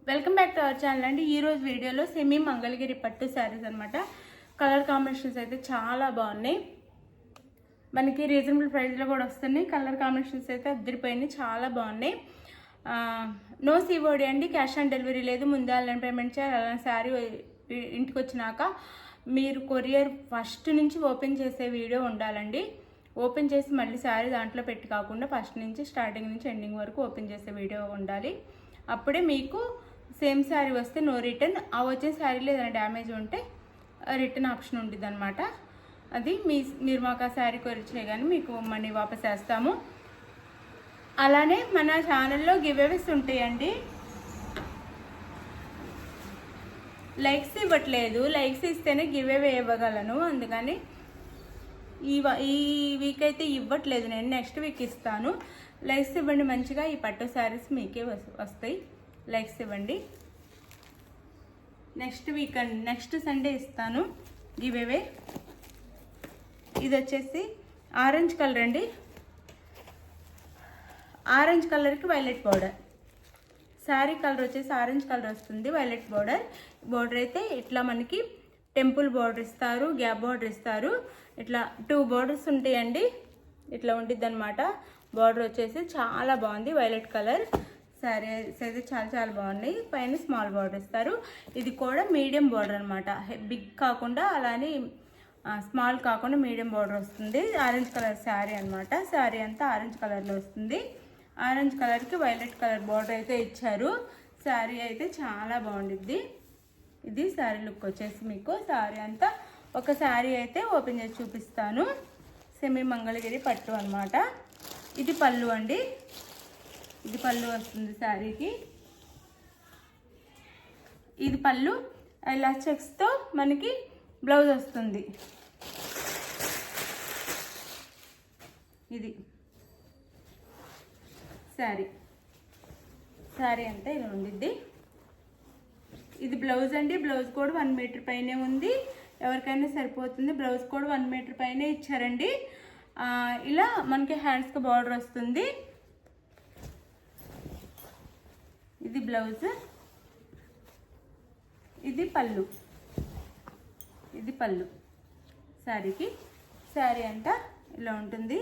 Welcome back to our channel అండి. ఈరోజు వీడియోలో సెమీ మంగళగిరి పట్టు శారీస్ అనమాట. కలర్ కాంబినేషన్స్ అయితే చాలా బాగున్నాయి. మనకి రీజనబుల్ ప్రైస్లో కూడా వస్తున్నాయి. కలర్ కాంబినేషన్స్ అయితే అద్దరిపోయినాయి, చాలా బాగున్నాయి. నో సివోడి అండి, క్యాష్ ఆన్ డెలివరీ లేదు. ముందే ఆన్లైన్ పేమెంట్ చేయాలి. అలానే శారీ ఇంటికి వచ్చినాక మీరు కొరియర్ ఫస్ట్ నుంచి ఓపెన్ చేసే వీడియో ఉండాలండి. ఓపెన్ చేసి మళ్ళీ శారీ దాంట్లో పెట్టి కాకుండా ఫస్ట్ నుంచి స్టార్టింగ్ నుంచి ఎండింగ్ వరకు ఓపెన్ చేసే వీడియో ఉండాలి. అప్పుడే మీకు సేమ్ శారీ వస్తే నో రిటర్న్, ఆ వచ్చే శారీలో ఏదైనా డ్యామేజ్ ఉంటే రిటర్న్ ఆప్షన్ ఉంటుంది అనమాట. అది మీరు మాకు ఆ శారీ కొరియర్ చేయగానే మీకు మనీ వాపస్ వేస్తాము. అలానే మన ఛానల్లో గివ్ అవేస్ ఉంటాయండి. లైక్స్ ఇవ్వట్లేదు, లైక్స్ ఇస్తేనే గివ్ అవే ఇవ్వగలను. అందుకని ఈ వీక్ అయితే ఇవ్వట్లేదు, నేను నెక్స్ట్ వీక్ ఇస్తాను. లైక్స్ ఇవ్వండి, మంచిగా ఈ పట్టు శారీస్ మీకే వస్తాయి. లైక్స్ ఇవ్వండి. నెక్స్ట్ వీక్ అండి, నెక్స్ట్ సండే ఇస్తాను గివ్ అవే. ఇది వచ్చేసి ఆరెంజ్ కలర్ అండి. ఆరెంజ్ కలర్కి వైలెట్ బార్డర్. శారీ కలర్ వచ్చేసి ఆరెంజ్ కలర్ వస్తుంది, వైలెట్ బార్డర్. బార్డర్ అయితే ఇట్లా మనకి టెంపుల్ బార్డర్ ఇస్తారు, గ్యాప్ బార్డర్ ఇస్తారు. ఇట్లా 2 బార్డర్స్ ఉంటాయండి. ఇట్లా ఉంటుంది అనమాట. బార్డర్ వచ్చేసి చాలా బాగుంది, వైలెట్ కలర్. శారీస్ అయితే చాలా బాగున్నాయి. పైన స్మాల్ బార్డర్ ఇస్తారు. ఇది కూడా మీడియం బార్డర్ అనమాట, బిగ్ కాకుండా అలానే స్మాల్ కాకుండా మీడియం బార్డర్ వస్తుంది. ఆరెంజ్ కలర్ శారీ అనమాట. శారీ అంతా ఆరెంజ్ కలర్లో వస్తుంది. ఆరెంజ్ కలర్కి వైలెట్ కలర్ బార్డర్ అయితే ఇచ్చారు. శారీ అయితే చాలా బాగుండిద్ది. ఇది శారీ లుక్ వచ్చేసి మీకు. శారీ అంతా ఒక శారీ అయితే ఓపెన్ చేసి చూపిస్తాను. సెమీ మంగళగిరి పట్టు అనమాట. ఇది పళ్ళు అండి. ఇది పళ్ళు వస్తుంది శారీకి. ఇది పళ్ళు. ఇలా చెక్స్తో మనకి బ్లౌజ్ వస్తుంది. ఇది శారీ అంతా ఇలా ఉండిద్ది. ఇది బ్లౌజ్ అండి. బ్లౌజ్ కూడా 1 మీటర్ పైనే ఉంది. ఎవరికైనా సరిపోతుంది. బ్లౌజ్ కూడా 1 మీటర్ పైనే ఇచ్చారండి. ఇలా మనకి హ్యాండ్స్కి బార్డర్ వస్తుంది. ఇది బ్లౌజ్, ఇది పళ్ళు. ఇది పళ్ళు శారీకి. శారీ అంతా ఇలా ఉంటుంది.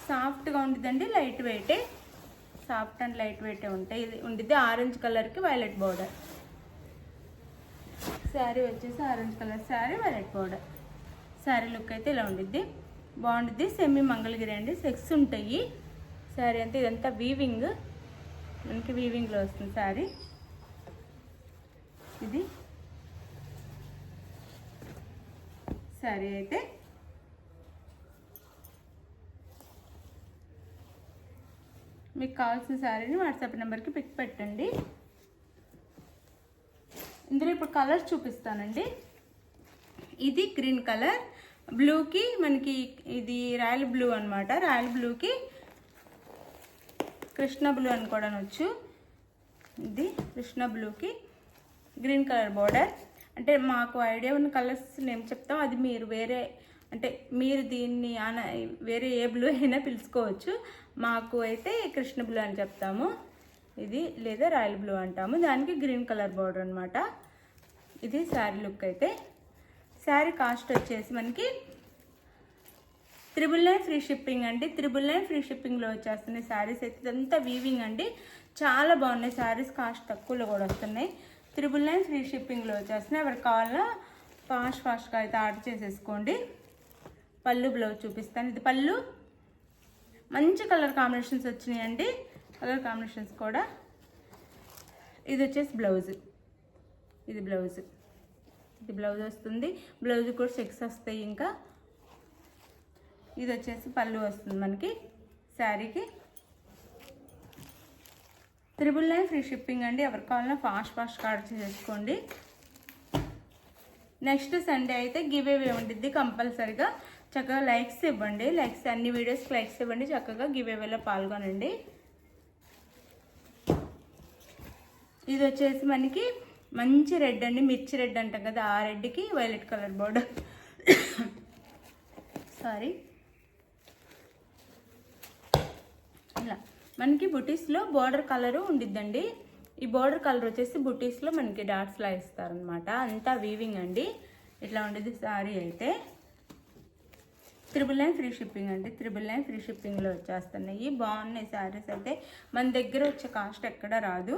సాఫ్ట్గా ఉంటుందండి, లైట్ వెయిటే. సాఫ్ట్ అండ్ లైట్ వెయిటే ఉంటాయి. ఇది ఉండిద్ది ఆరెంజ్ కలర్కి వైలెట్ బార్డర్. శారీ వచ్చేసి orange colour sari, violet border. Sari look అయితే ఇలా ఉండిద్ది, బాగుండిద్ది. సెమీ మంగళగిరి అండి. 6 ఉంటాయి. శారీ అంతా ఇదంతా వీవింగ్, మనకి వీవింగ్లో వస్తుంది శారీ. ఇది శారీ అయితే మీకు కావాల్సిన శారీని వాట్సాప్ నెంబర్కి పిక్ పెట్టండి. ఇందులో ఇప్పుడు కలర్స్ చూపిస్తానండి. ఇది గ్రీన్ కలర్. బ్లూకి మనకి ఇది రాయల్ బ్లూ అనమాట. రాయల్ బ్లూకి కృష్ణ బ్లూ అని కూడా అనొచ్చు. ఇది కృష్ణ బ్లూకి గ్రీన్ కలర్ బార్డర్. అంటే మాకు ఐడియా ఉన్న కలర్స్ నేమ్ చెప్తాం. అది మీరు వేరే, అంటే మీరు దీన్ని వేరే ఏ బ్లూ అయినా పిలుచుకోవచ్చు. మాకు అయితే కృష్ణ బ్లూ అని చెప్తాము. ఇది లేదా రాయల్ బ్లూ అంటాము. దానికి గ్రీన్ కలర్ బార్డర్ అనమాట. ఇది శారీ లుక్ అయితే. శారీ కాస్ట్ వచ్చేసి మనకి 999 ఫ్రీ షిప్పింగ్ అండి. 999 ఫ్రీ షిప్పింగ్లో వచ్చేస్తున్నాయి శారీస్ అయితే. ఇదంతా వీవింగ్ అండి, చాలా బాగున్నాయి శారీస్. కాస్ట్ తక్కువలో కూడా వస్తున్నాయి. 999 ఫ్రీ షిప్పింగ్లో వచ్చేస్తున్నాయి. ఎవరికి కావాలన్నా ఫాస్ట్గా అయితే ఆర్డర్ చేసేసుకోండి. పళ్ళు బ్లౌజ్ చూపిస్తాను. ఇది పళ్ళు. మంచి కలర్ కాంబినేషన్స్ వచ్చినాయండి. కలర్ కాంబినేషన్స్ కూడా. ఇది వచ్చేసి బ్లౌజ్. ఇది బ్లౌజ్. ఇది బ్లౌజ్ వస్తుంది. బ్లౌజ్ కూడా 6 వస్తాయి. ఇంకా ఇది వచ్చేసి పళ్ళు వస్తుంది మనకి శారీకి. 999 ఫ్రీ షిప్పింగ్ అండి. ఎవరికి కావాలన్నా ఫాస్ట్గా ఆర్డర్ చేసుకోండి. నెక్స్ట్ సండే అయితే గివ్ అవే ఉంటుంది కంపల్సరీగా. చక్కగా లైక్స్ ఇవ్వండి. లైక్స్ అన్ని వీడియోస్కి లైక్స్ ఇవ్వండి. చక్కగా గివ్ అవేలో పాల్గొనండి. ఇది వచ్చేసి మనకి మంచి రెడ్ అండి, మిర్చి రెడ్ అంటాం కదా, ఆ రెడ్కి వైలెట్ కలర్ బార్డర్. సారీ, ఇలా మనకి బుటీస్లో బార్డర్ కలరు ఉండిద్దండి. ఈ బార్డర్ కలర్ వచ్చేసి బుటీస్లో మనకి డాట్స్లా ఇస్తారనమాట. అంతా వీవింగ్ అండి. ఇట్లా ఉండేది శారీ అయితే. 999 ఫ్రీ షిప్పింగ్ అండి. 999 ఫ్రీ షిప్పింగ్లో వచ్చేస్తున్నాయి. బాగున్నాయి శారీస్ అయితే. మన దగ్గర వచ్చే కాస్ట్ ఎక్కడ రాదు.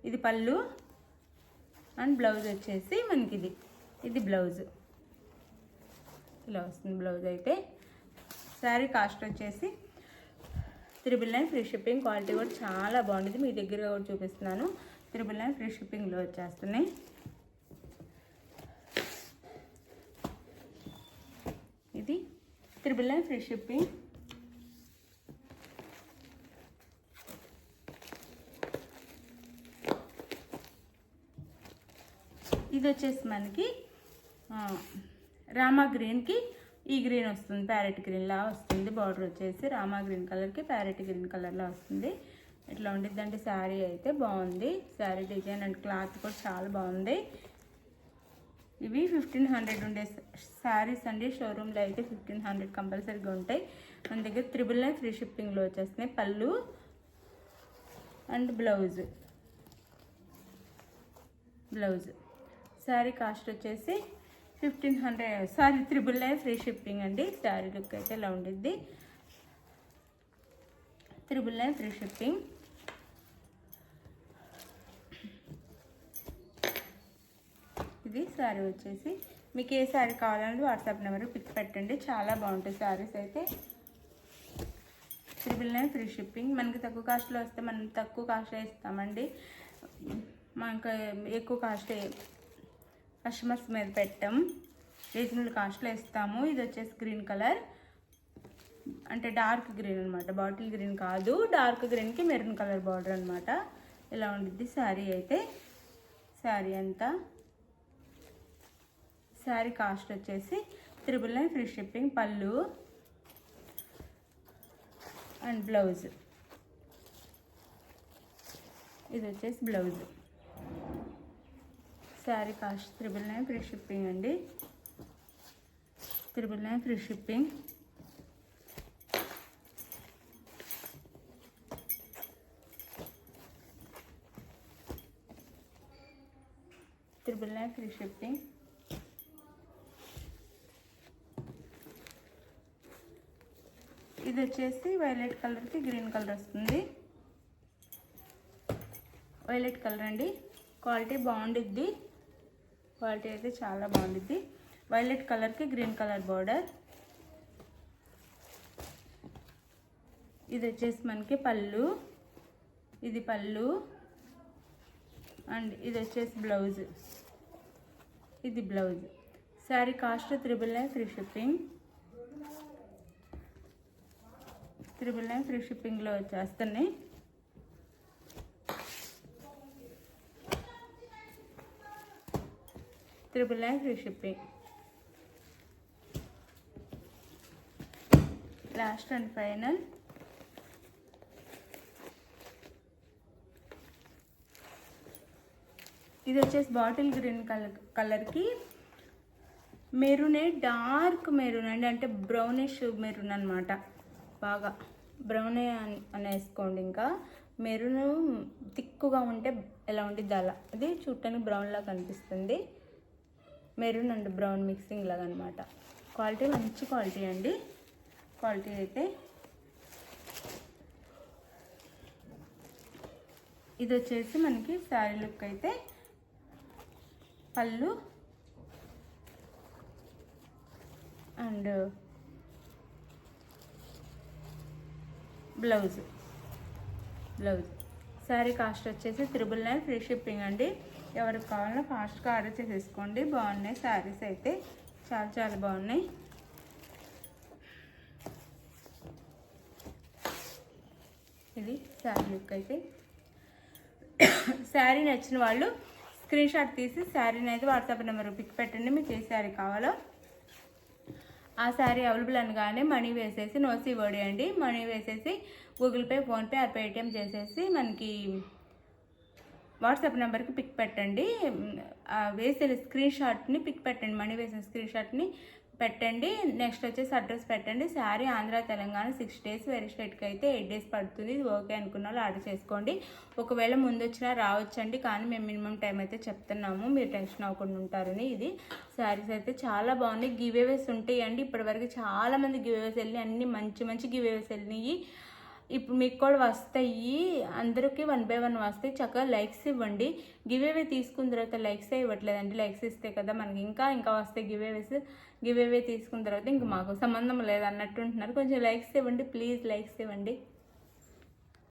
ఇది పళ్ళు అండ్ బ్లౌజ్ వచ్చేసి మనకి ఇది బ్లౌజ్ ఇలా వస్తుంది. బ్లౌజ్ అయితే శారీ కాస్ట్ వచ్చేసి 999 ఫ్రీ షిప్పింగ్. క్వాలిటీ కూడా చాలా బాగుంటుంది. మీ దగ్గర కూడా చూపిస్తున్నాను. 999 ఫ్రీ షిప్పింగ్లో వచ్చేస్తున్నాయి. ఇది 999 ఫ్రీ షిప్పింగ్. ఇది వచ్చేసి మనకి రామా గ్రీన్కి ఈ గ్రీన్ వస్తుంది. ప్యారెట్ గ్రీన్లా వస్తుంది. బార్డర్ వచ్చేసి రామా గ్రీన్ కలర్కి ప్యారెట్ గ్రీన్ కలర్లా వస్తుంది. ఇట్లా ఉండిద్దంటే శారీ అయితే బాగుంది. శారీ డిజైన్ అండ్ క్లాత్ కూడా చాలా బాగుంది. ఇవి 1500 ఉండే శారీస్ అండి. షోరూమ్లో అయితే 1500 కంపల్సరీగా ఉంటాయి. మన దగ్గర 999 ఫ్రీ షిప్పింగ్లో వచ్చేస్తున్నాయి. పళ్ళు అండ్ బ్లౌజ్ శారీ కాస్ట్ వచ్చేసి 1500 సారీ 999 ఫ్రీ షిప్పింగ్ అండి. శారీ లుక్ అయితే ఇలా ఉండిద్ది. 999 ఫ్రీ షిప్పింగ్. ఇది శారీ వచ్చేసి మీకు ఏ శారీ కావాలంటే వాట్సాప్ నెంబర్ పిక్ పెట్టండి. చాలా బాగుంటుంది శారీస్ అయితే. 999 ఫ్రీ షిప్పింగ్. మనకి తక్కువ కాస్ట్లో వస్తే మనం తక్కువ కాస్ట్లో ఇస్తామండి. మనకు ఎక్కువ కాస్ట్ కస్టమర్స్ మీద పెట్టాం. రీజనబుల్ కాస్ట్లో ఇస్తాము. ఇది వచ్చేసి గ్రీన్ కలర్ అంటే డార్క్ గ్రీన్ అనమాట. బాటిల్ గ్రీన్ కాదు, డార్క్ గ్రీన్కి మెరూన్ కలర్ బార్డర్ అనమాట. ఇలా ఉండిద్ది శారీ అయితే. శారీ అంతా శారీ కాస్ట్ వచ్చేసి 999 ఫ్రీ షిప్పింగ్. పళ్ళు అండ్ బ్లౌజ్ ఇది వచ్చేసి blouse. Sari cost 999 free shipping అండి. 999 ఫ్రీ షిప్పింగ్. Free shipping. ఇది వచ్చేసి వైలెట్ కలర్కి గ్రీన్ కలర్ వస్తుంది. వైలెట్ కలర్ అండి. క్వాలిటీ బాగుండిద్ది. క్వాలిటీ అయితే చాలా బాగుండిద్ది. వైలెట్ కలర్కి గ్రీన్ కలర్ బార్డర్. ఇది వచ్చేసి మనకి పళ్ళు. ఇది పళ్ళు అండ్ ఇది వచ్చేసి బ్లౌజ్. ఇది blouse. Sari cost 999 free shipping. 999 free షిప్పింగ్లో వచ్చేస్తున్నాయి. Free shipping. Last and final ఇది వచ్చేసి బాటిల్ గ్రీన్ కలర్కి మెరూనే, డార్క్ మెరూన్ అండి. అంటే బ్రౌనిష్ మెరూన్ అనమాట. బాగా బ్రౌనే అని వేసుకోండి. ఇంకా మెరూన్ తిక్కుగా ఉంటే ఎలా ఉండిద్ది అలా. అది చూడటానికి బ్రౌన్లా కనిపిస్తుంది. మెరూన్ అండ్ బ్రౌన్ మిక్సింగ్ లాగా అనమాట. క్వాలిటీ మంచి క్వాలిటీ అండి. క్వాలిటీ అయితే ఇది వచ్చేసి మనకి శారీ లుక్ అయితే పళ్ళు అండ్ బ్లౌజ్. శారీ కాస్ట్ వచ్చేసి 999 ఫ్రీ షిప్పింగ్ అండి. ఎవరికి కావాలన్నా ఫాస్ట్గా ఆర్డర్ చేసేసుకోండి. బాగున్నాయి శారీస్ అయితే. చాలా చాలా బాగున్నాయి. ఇది శారీ లుక్ అయితే. శారీ నచ్చిన వాళ్ళు స్క్రీన్ షాట్ తీసి శారీని అయితే వాట్సాప్ నెంబర్ పిక్ పెట్టండి. మీకు ఏ శారీ కావాలో ఆ శారీ అవైలబుల్ అనగానే మనీ వేసేసి నో COD అండి. మనీ వేసేసి Google pay, PhonePe are Paytm చేసేసి మనకి వాట్సాప్ నెంబర్కి పిక్ పెట్టండి. వేసే స్క్రీన్ షాట్ని పిక్ పెట్టండి. మనీ వేసిన స్క్రీన్ షాట్ని పెట్టండి. నెక్స్ట్ వచ్చేసి అడ్రస్ పెట్టండి. శారీ ఆంధ్ర తెలంగాణ 6 days, వేరే స్టేట్కి అయితే 8 days పడుతుంది. ఇది ఓకే అనుకున్న వాళ్ళు ఆర్డర్ చేసుకోండి. ఒకవేళ ముందు వచ్చినా రావచ్చండి, కానీ మేము మినిమం టైం అయితే చెప్తున్నాము, మీరు టెన్షన్ అవ్వకుండా ఉంటారని. ఇది శారీస్ అయితే చాలా బాగున్నాయి. గివేవేస్ ఉంటాయండి. ఇప్పటివరకు చాలామంది గివేవేస్ వెళ్ళి అన్ని మంచి మంచి గివేవేస్ వెళ్ళినాయి. ఇప్పుడు మీకు కూడా వస్తాయి, అందరికీ 1 by 1 వస్తాయి. చక్కగా లైక్స్ ఇవ్వండి. గివేవే తీసుకున్న తర్వాత లైక్సే ఇవ్వట్లేదండి. లైక్స్ ఇస్తే కదా మనకి ఇంకా వస్తాయి గివేవేస్. గివేవే తీసుకున్న తర్వాత ఇంక మాకు సంబంధం లేదన్నట్టు ఉంటున్నారు. కొంచెం లైక్స్ ఇవ్వండి ప్లీజ్, లైక్స్ ఇవ్వండి.